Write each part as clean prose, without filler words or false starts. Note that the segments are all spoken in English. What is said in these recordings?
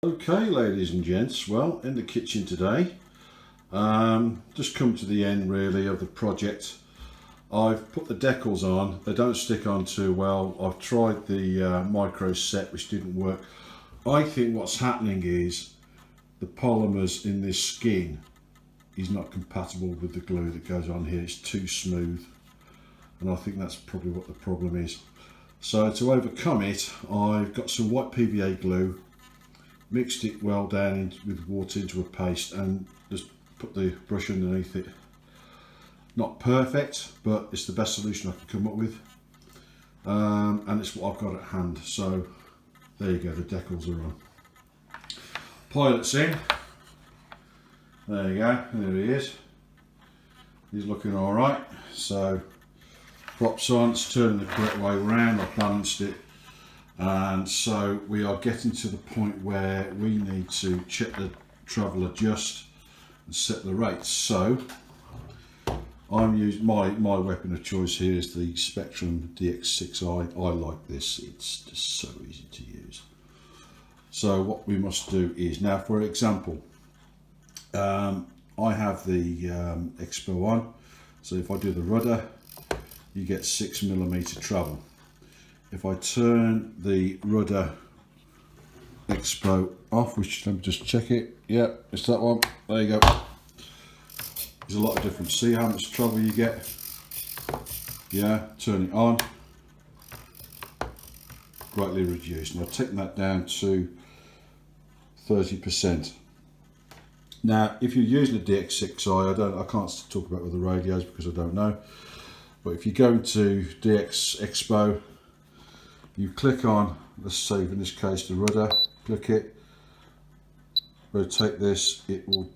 Okay, ladies and gents, well, in the kitchen today, just come to the end really of the project. I've put the decals on. They don't stick on too well. I've tried the micro set, which didn't work. I think what's happening is the polymers in this skin is not compatible with the glue that goes on here. It's too smooth, and I think that's probably what the problem is. So to overcome it, I've got some white PVA glue, mixed it well down with water into a paste, and just put the brush underneath it. Not perfect, but it's the best solution I can come up with, and it's what I've got at hand. So there you go, the decals are on. Pilot's in. There you go, there he is. He's looking all right. So props on, it's turning the correct way around. I've balanced it. And so we are getting to the point where we need to check the travel adjust and set the rates. So I'm using my weapon of choice here is the Spectrum DX6i. I like this, it's just so easy to use. So what we must do is, now for example, I have the Expo on, so if I do the rudder, you get 6mm travel. If I turn the rudder Expo off, which, let me just check it, yeah, it's that one, there you go. There's a lot of difference. See how much travel you get? Yeah, turn it on, greatly reduced. And I've taken that down to 30%. Now, if you're using a DX6i, I can't talk about other radios because I don't know, but if you go into DX Expo, you click on, let's say in this case the rudder, click it, rotate this, it will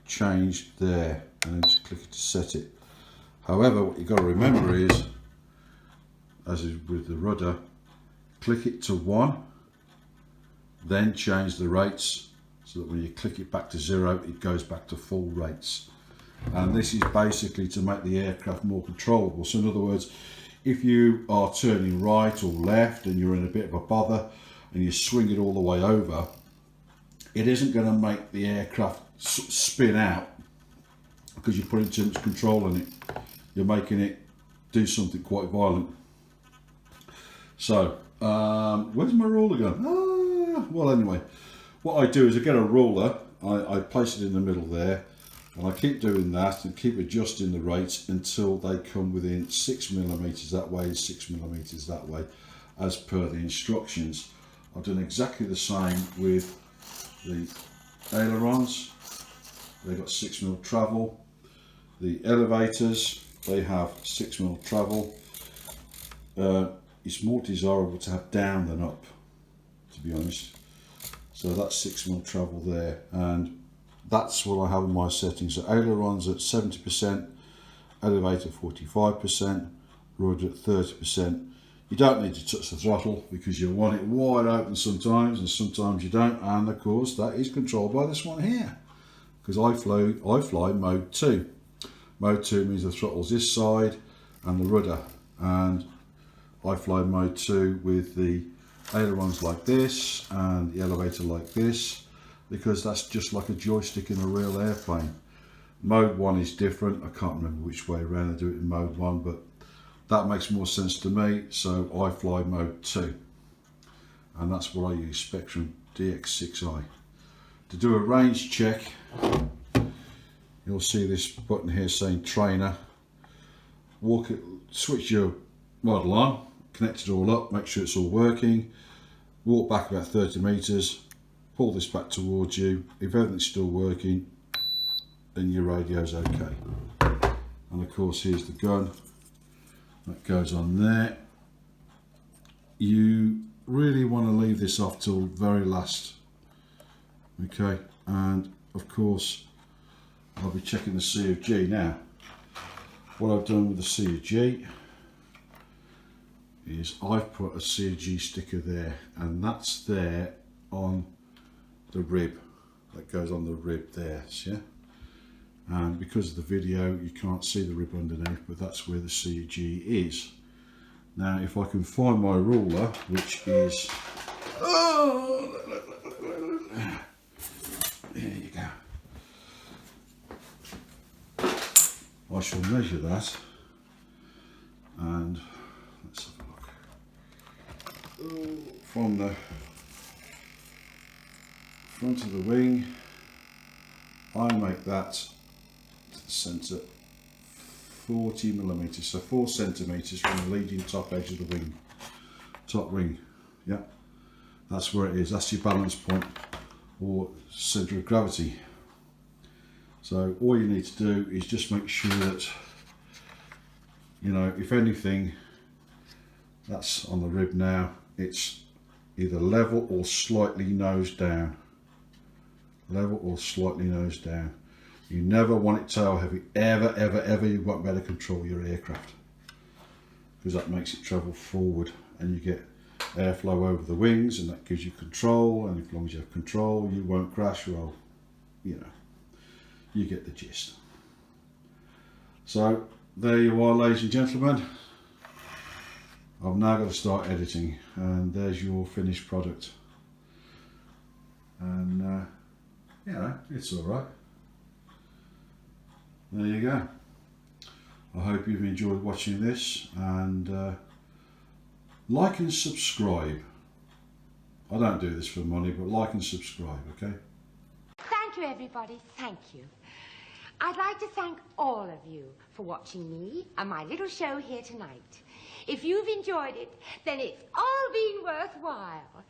change there, and then just click it to set it. However, what you've got to remember is, as is with the rudder, click it to 1, then change the rates, so that when you click it back to 0, it goes back to full rates. And this is basically to make the aircraft more controllable. So in other words, if you are turning right or left and you're in a bit of a bother and you swing it all the way over, it isn't going to make the aircraft spin out because you're putting too much control on it. You're making it do something quite violent. So, where's my ruler gone? Well, anyway, what I do is I get a ruler, I place it in the middle there, and I keep doing that and keep adjusting the rates until they come within 6mm that way and 6mm that way, as per the instructions. I've done exactly the same with the ailerons. They've got 6mm travel. The elevators, they have 6mm travel. It's more desirable to have down than up, to be honest. So that's 6mm travel there, and that's what I have in my settings. So ailerons at 70%, elevator 45%, rudder at 30%. You don't need to touch the throttle because you want it wide open sometimes, and sometimes you don't. And of course, that is controlled by this one here, because I fly mode 2. Mode 2 means the throttle's this side and the rudder, and I fly mode 2 with the ailerons like this and the elevator like this, because that's just like a joystick in a real airplane. Mode 1 is different. I can't remember which way around I do it in mode 1, but that makes more sense to me, so I fly mode 2, and that's what I use, Spectrum DX6i. To do a range check, you'll see this button here saying trainer. Switch your model on, connect it all up, make sure it's all working, walk back about 30 meters, pull this back towards you. If everything's still working, then your radio's okay. And of course, here's the gun that goes on there. You really want to leave this off till very last, okay? And of course, I'll be checking the C of G now. What I've done with the C of G is I've put a C of G sticker there, and that's there on the rib, that goes on the rib there, see? And because of the video you can't see the rib underneath, but that's where the C of G is. Now if I can find my ruler, which is, There you go. I shall measure that, and let's have a look. From the front of the wing, I make that to the centre 40 millimetres, so 4 centimetres from the leading top edge of the wing, top wing. Yeah, that's where it is. That's your balance point or centre of gravity. So all you need to do is just make sure that, you know, if anything, that's on the rib now, it's either level or slightly nose down. Level or slightly nose down. You never want it tail heavy, ever. You won't be able to control your aircraft, because that makes it travel forward and you get airflow over the wings, and that gives you control, and as long as you have control you won't crash. Well, you know, you get the gist. So there you are, ladies and gentlemen. I've now got to start editing, and there's your finished product. And you know, it's all right. There you go. I hope you've enjoyed watching this, and like and subscribe. I don't do this for money, but like and subscribe, okay? Thank you, everybody. Thank you. I'd like to thank all of you for watching me and my little show here tonight. If you've enjoyed it, then it's all been worthwhile.